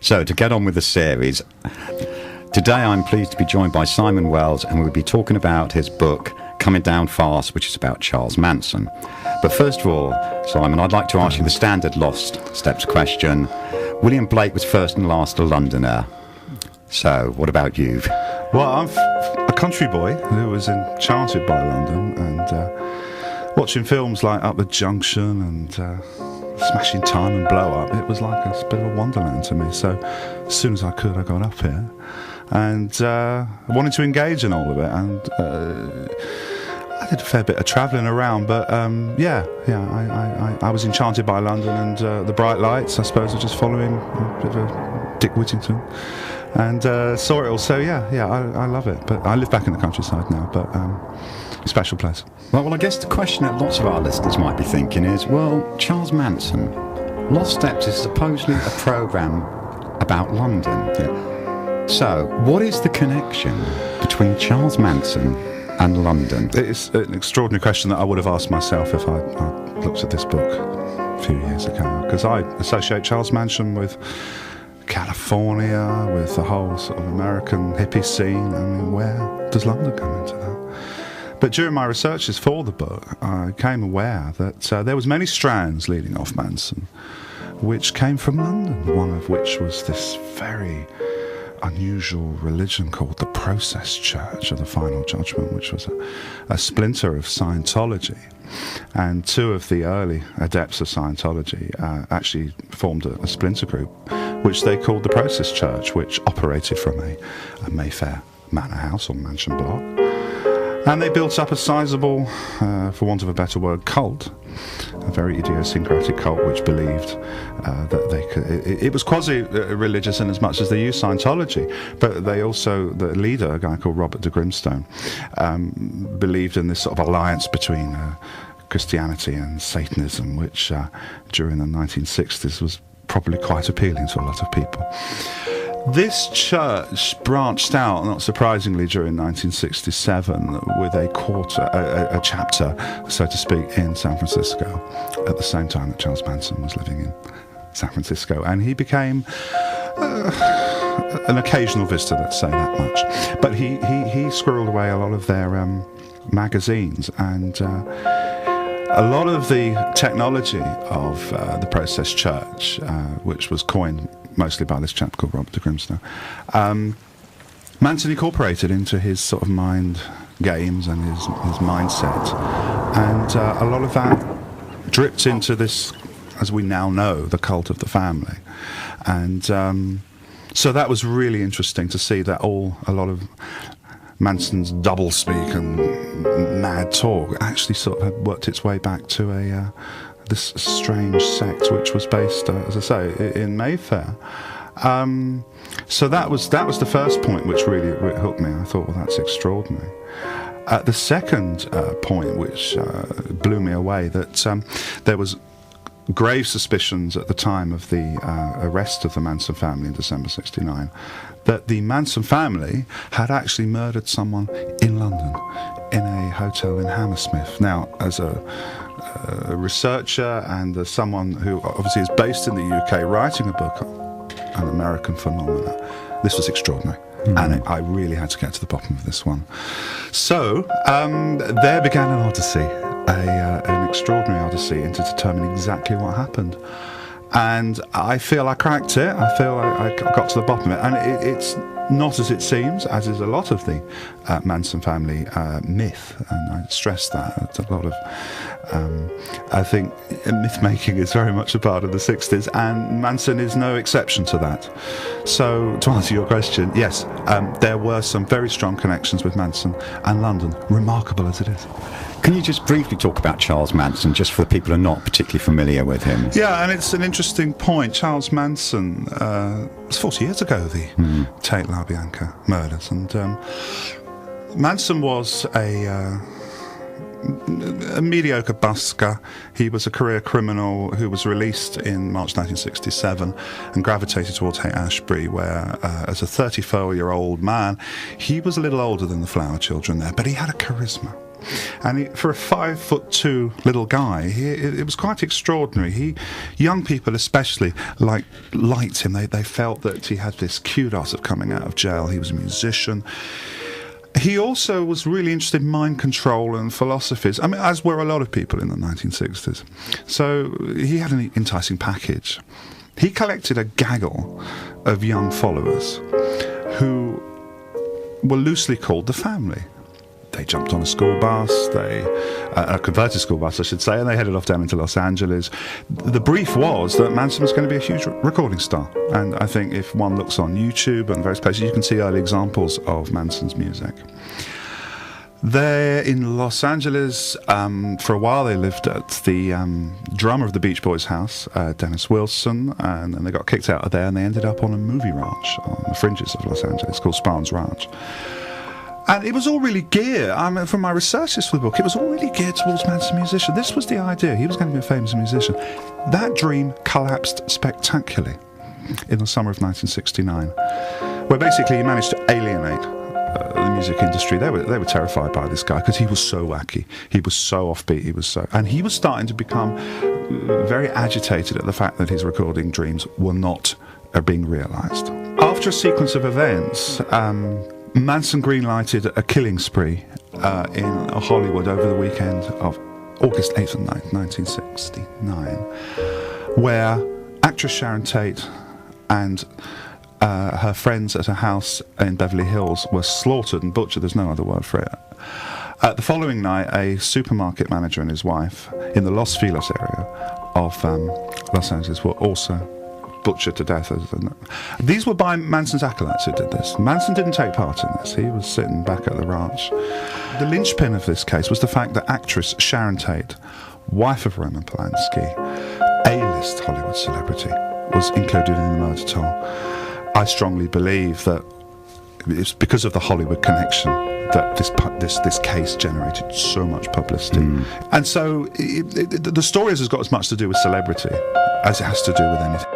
So, to get on with the series, today I'm pleased to be joined by Simon Wells, and we'll be talking about his book, Coming Down Fast, which is about Charles Manson. But first of all, Simon, I'd like to ask you the standard Lost Steps question. William Blake was first and last a Londoner. So, what about you? Well, I'm a country boy who was enchanted by London, and watching films like Up the Junction and Smashing Time and Blow Up, it was like a bit of a wonderland to me. So as soon as I could, I got up here and wanted to engage in all of it, and I did a fair bit of travelling around, but I was enchanted by London and the bright lights, I suppose, of just following a bit of Dick Whittington, and saw it all. So I love it, but I live back in the countryside now, but special place. Well, I guess the question that lots of our listeners might be thinking is, well, Charles Manson, Lost Steps is supposedly a programme about London. Yeah. So, what is the connection between Charles Manson and London? It's an extraordinary question that I would have asked myself if I looked at this book a few years ago, because I associate Charles Manson with California, with the whole sort of American hippie scene. I mean, where does London come into that? But during my researches for the book, I became aware that there was many strands leading off Manson, which came from London, one of which was this very unusual religion called the Process Church of the Final Judgment, which was a splinter of Scientology. And two of the early adepts of Scientology actually formed a splinter group, which they called the Process Church, which operated from a Mayfair manor house or mansion block. And they built up a sizable, for want of a better word, cult, a very idiosyncratic cult which believed that they could. It was quasi-religious in as much as they used Scientology, but they also, the leader, a guy called Robert de Grimstone, believed in this sort of alliance between Christianity and Satanism, which during the 1960s was probably quite appealing to a lot of people. This church branched out, not surprisingly, during 1967 with a chapter, so to speak, in San Francisco, at the same time that Charles Manson was living in San Francisco. And he became an occasional visitor, let's say that much. But he squirreled away a lot of their magazines, and a lot of the technology of the Process Church, which was coined mostly by this chap called Robert de Grimstone, Manson incorporated into his sort of mind games and his mindset, and a lot of that dripped into this, as we now know, the cult of the family. And so that was really interesting to see that a lot of Manson's doublespeak and mad talk actually sort of had worked its way back to this strange sect which was based, as I say, in Mayfair. So that was the first point which really hooked me. I thought, well, that's extraordinary. The second point which blew me away, that there was grave suspicions at the time of the arrest of the Manson family in December '69 that the Manson family had actually murdered someone in London in a hotel in Hammersmith. Now, as a researcher and as someone who obviously is based in the UK writing a book on American phenomena, this was extraordinary. And I really had to get to the bottom of this one. So there began an odyssey, an extraordinary odyssey into determining exactly what happened. And I feel I cracked it. I feel I got to the bottom of it. And it's not as it seems, as is a lot of the Manson family myth. And I stress that. It's a lot of, I think, myth-making is very much a part of the 60s, and Manson is no exception to that. So, to answer your question, yes, there were some very strong connections with Manson and London, remarkable as it is. Can you just briefly talk about Charles Manson, just for the people who are not particularly familiar with him? Yeah, and it's an interesting point. Charles Manson, it was 40 years ago, the Tate LaBianca murders, and Manson was a mediocre busker. He was a career criminal who was released in March 1967 and gravitated towards Haight-Ashbury, where as a 34-year-old man, he was a little older than the Flower Children there, but he had a charisma. And for a 5'2" little guy, it was quite extraordinary. Young people especially liked him. They felt that he had this kudos of coming out of jail. He was a musician. He also was really interested in mind control and philosophies, I mean, as were a lot of people in the 1960s. So he had an enticing package. He collected a gaggle of young followers who were loosely called the family. They jumped on a school bus, a converted school bus, I should say, and they headed off down into Los Angeles. The brief was that Manson was going to be a huge recording star. And I think if one looks on YouTube and various places, you can see early examples of Manson's music. There in Los Angeles, for a while they lived at the drummer of the Beach Boys' house, Dennis Wilson, and then they got kicked out of there and they ended up on a movie ranch on the fringes of Los Angeles called Spartan's Ranch. And it was all really geared, from my researches for the book, it was all really geared towards Manson musician. This was the idea. He was going to be a famous musician. That dream collapsed spectacularly in the summer of 1969, where basically he managed to alienate the music industry. They were terrified by this guy because he was so wacky. He was so offbeat. And he was starting to become very agitated at the fact that his recording dreams were not being realised. After a sequence of events, Manson greenlighted a killing spree in Hollywood over the weekend of August 8th and 9th, 1969, where actress Sharon Tate and her friends at a house in Beverly Hills were slaughtered and butchered. There's no other word for it. The following night, a supermarket manager and his wife in the Los Feliz area of Los Angeles were also butchered to death. These were by Manson's acolytes who did this. Manson didn't take part in this. He was sitting back at the ranch. The linchpin of this case was the fact that actress Sharon Tate, wife of Roman Polanski, A-list Hollywood celebrity, was included in the murder toll. I strongly believe that it's because of the Hollywood connection that this case generated so much publicity. And so the story has got as much to do with celebrity as it has to do with anything.